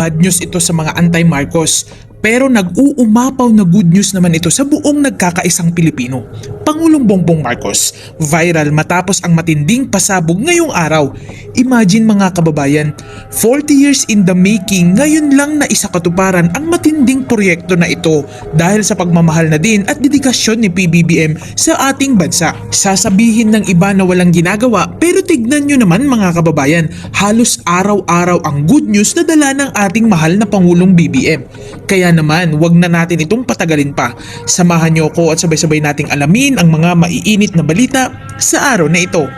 bad news ito sa mga anti-Marcos. Pero nag-uumapaw na good news naman ito sa buong nagkakaisang Pilipino. Pangulong Bongbong Marcos, viral matapos ang matinding pasabog ngayong araw. Imagine mga kababayan, 40 years in the making, ngayon lang na isakatuparan ang matinding proyekto na ito dahil sa pagmamahal na din at dedikasyon ni PBBM sa ating bansa. Sasabihin ng iba na walang ginagawa, pero tignan nyo naman mga kababayan, halos araw-araw ang good news na dala ng ating mahal na Pangulong BBM. Kaya naman, wag na natin itong patagalin pa. Samahan niyo ako at sabay-sabay nating alamin ang mga maiinit na balita sa araw na ito.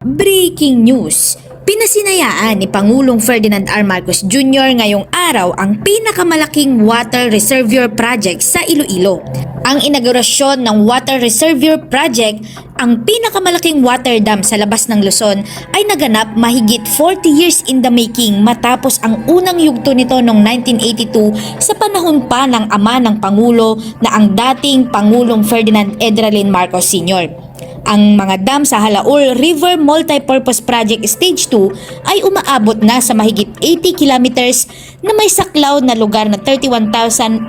Breaking news! Pinasinayaan ni Pangulong Ferdinand R. Marcos Jr. ngayong araw ang pinakamalaking water reservoir project sa Iloilo. Ang inaugurasyon ng water reservoir project, ang pinakamalaking water dam sa labas ng Luzon, ay naganap mahigit 40 years in the making matapos ang unang yugto nito noong 1982 sa panahon pa ng ama ng Pangulo na ang dating Pangulong Ferdinand Edralin Marcos Sr. Ang mga dam sa Halaur River Multipurpose Project Stage 2 ay umaabot na sa mahigit 80 kilometers na may saklaw na lugar na 31,840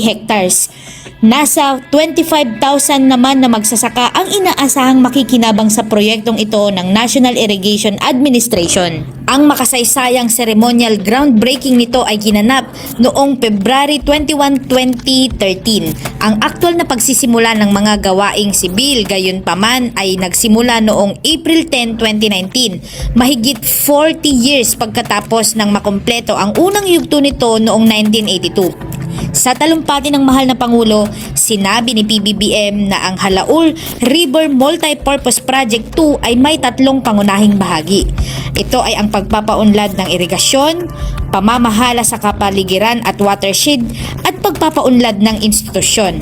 hectares. Nasa 25,000 naman na magsasaka ang inaasahang makikinabang sa proyektong ito ng National Irrigation Administration. Ang makasaysayang ceremonial groundbreaking nito ay ginanap noong February 21, 2013. Ang aktual na pagsisimula ng mga gawaing sibil gayunpaman ay nagsimula noong April 10, 2019. Mahigit 40 years pagkatapos ng makumpleto ang unang yugto nito noong 1982. Sa talumpati ng mahal na Pangulo, sinabi ni PBBM na ang Halaur River Multipurpose Project 2 ay may tatlong pangunahing bahagi. Ito ay ang pagpapaunlad ng irigasyon, pamamahala sa kapaligiran at watershed, at pagpapaunlad ng institusyon.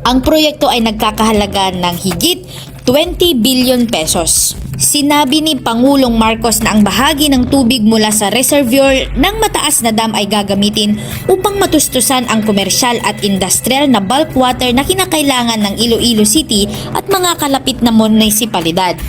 Ang proyekto ay nagkakahalaga ng higit 20 billion pesos. Sinabi ni Pangulong Marcos na ang bahagi ng tubig mula sa reservoir ng mataas na dam ay gagamitin upang matustusan ang komersyal at industrial na bulk water na kinakailangan ng Iloilo City at mga kalapit na munisipalidad.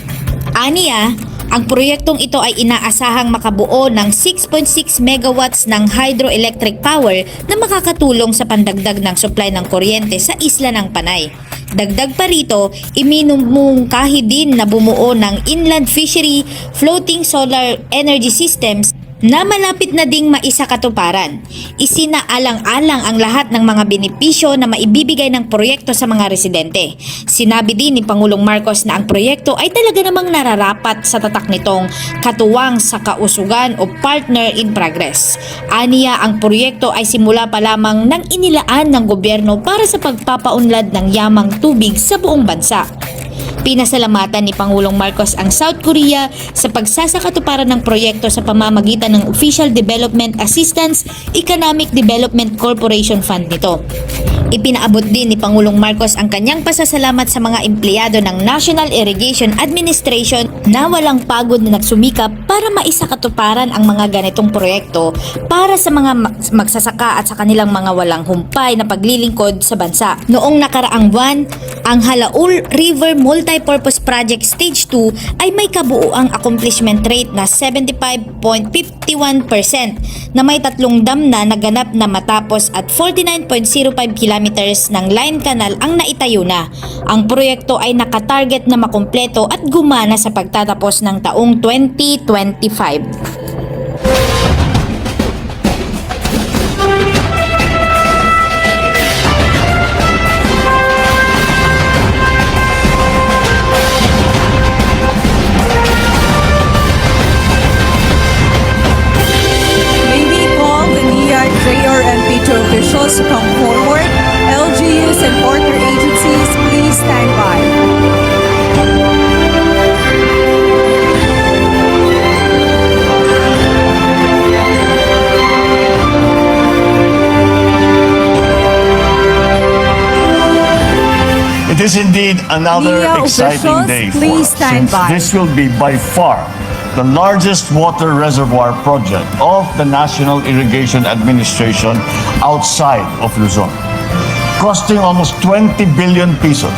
Aniya, ang proyektong ito ay inaasahang makabuo ng 6.6 megawatts ng hydroelectric power na makakatulong sa pandagdag ng supply ng kuryente sa isla ng Panay. Dagdag pa rito, iminumungkahi din na bumuo ng inland fishery floating solar energy systems na malapit na ding maisakatuparan. Isinaalang-alang ang lahat ng mga benepisyo na maibibigay ng proyekto sa mga residente. Sinabi din ni Pangulong Marcos na ang proyekto ay talaga namang nararapat sa tatak nitong katuwang sa kausugan o partner in progress. Aniya, ang proyekto ay simula pa lamang ng inilaan ng gobyerno para sa pagpapaunlad ng yamang tubig sa buong bansa. Pinasalamatan ni Pangulong Marcos ang South Korea sa pagsasakatuparan ng proyekto sa pamamagitan ng Official Development Assistance Economic Development Corporation Fund nito. Ipinaabot din ni Pangulong Marcos ang kanyang pasasalamat sa mga empleyado ng National Irrigation Administration na walang pagod na nagsumikap para maisakatuparan ang mga ganitong proyekto para sa mga magsasaka at sa kanilang mga walang humpay na paglilingkod sa bansa. Noong nakaraang buwan, ang Halaur River Multipurpose Project Stage 2 ay may kabuuang accomplishment rate na 75.51% na may tatlong dam na naganap na matapos at 49.05 kilometers ng line canal ang naitayo na. Ang proyekto ay nakatarget na makumpleto at gumana sa pagtatapos ng taong 2025. Officials to come forward. LGUs and partner agencies, please stand by. It is indeed another Media exciting officials, day for please us, stand since by. this will be by far the largest water reservoir project of the National Irrigation Administration outside of Luzon. costing almost 20 billion pesos.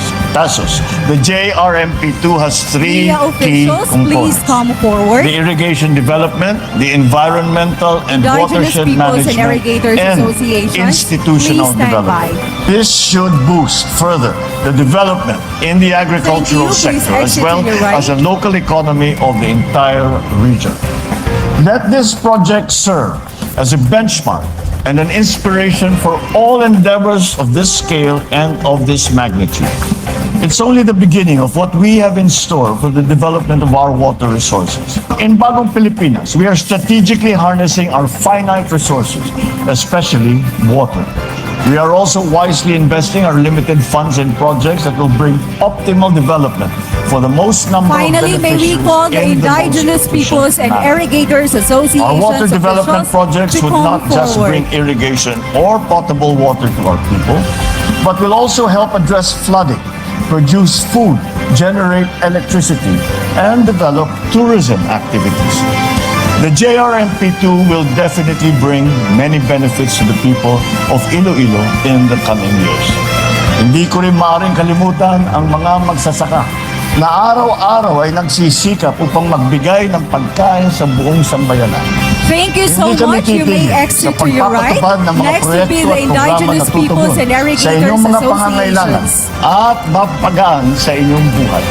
The JRMP2 has three Media key officials, please components. come forward. The irrigation development, the environmental and Indigenous watershed Peoples and management, Irrigators and Association, institutional please stand development. by. This should boost further the development in the agricultural Thank you. Please sector as exit well to your right. as the local economy of the entire region. Let this project serve as a benchmark and an inspiration for all endeavors of this scale and of this magnitude. It's only the beginning of what we have in store for the development of our water resources. In Bagong Pilipinas, we are strategically harnessing our finite resources, especially water. We are also wisely investing our limited funds in projects that will bring optimal development for the most number Finally, of may we beneficiaries call the in the most Indigenous efficient Peoples and manner. Irrigators Associations Our water development officials projects to would come not just forward. bring irrigation or potable water to our people, but will also help address flooding, produce food, generate electricity, and develop tourism activities. The JRMP2 will definitely bring many benefits to the people of Iloilo in the coming years. Hindi ko rin maaaring kalimutan ang mga magsasaka na araw-araw ay nagsisikap upang magbigay ng pagkain sa buong sambayanan. Thank you so Hindi kami much. You may titigil exit sa to your right. pagpapatupad ng mga Next will be proyekto the at programa na Indigenous Peoples and tutugon sa inyong Irrigators mga pangangailangan Associations. at mapagaan sa inyong buhay.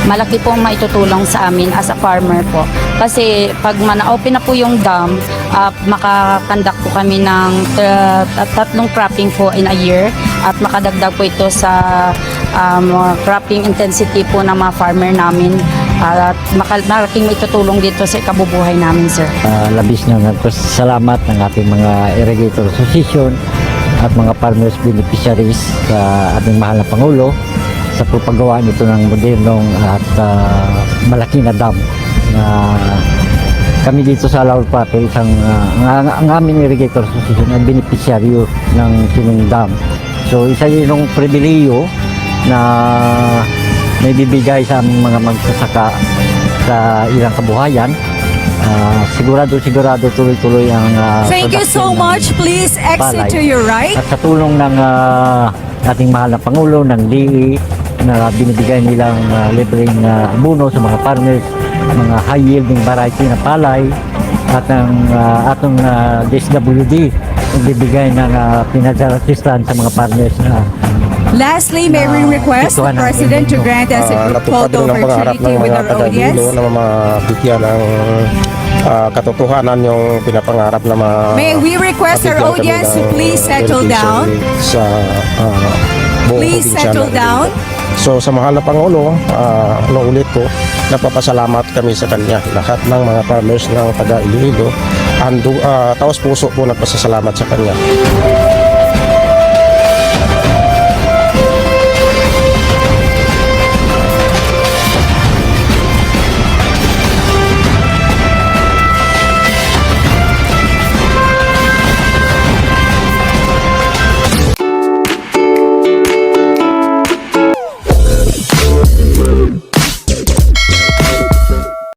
Malaki po ang maitutulong sa amin as a farmer po. Kasi pag na-open na po yung dam, makakandak po kami ng tatlong cropping po in a year at makadagdag po ito sa cropping intensity po ng mga farmer namin at malaking maitutulong dito sa ikabubuhay namin, sir. Labis na nagpasalamat ng ating mga irrigator association at mga farmers beneficiaries sa ating mahal na Pangulo sa pagpagawa nito ng modernong at malaki na dam na kami dito sa Laur Parque, ang aming irrigator association ay beneficiaryo ng sinong dam. So isa yun yung pribileyo na may bibigay sa aming mga magsasaka sa ilang kabuhayan. Sigurado tuloy-tuloy ang Thank you so production ng much. Please exit palay. to your right. At sa tulong ng ating mahal na Pangulo, ng DE, na binibigay nilang libreng abono sa mga farmers, mga high-yielding variety na palay, at ng atong DSWD, nagbibigay ng financial assistance sa mga farmers na Lastly, may we request the President to grant us a group natupad photo rin ang pangarap opportunity ng with mga our taga-Iloilo audience. na mabigyan ng katotohanan yung pinapangarap na May we request our mabigyan kami audience to ng please settle education down? sa buong Please probinsya settle ng down. Iloilo. So sa mahal na Pangulo, ulit ko, napapasalamat kami sa kanya. Lahat ng mga farmers ng taga-Iloilo, taos puso po nagpasasalamat sa kanya.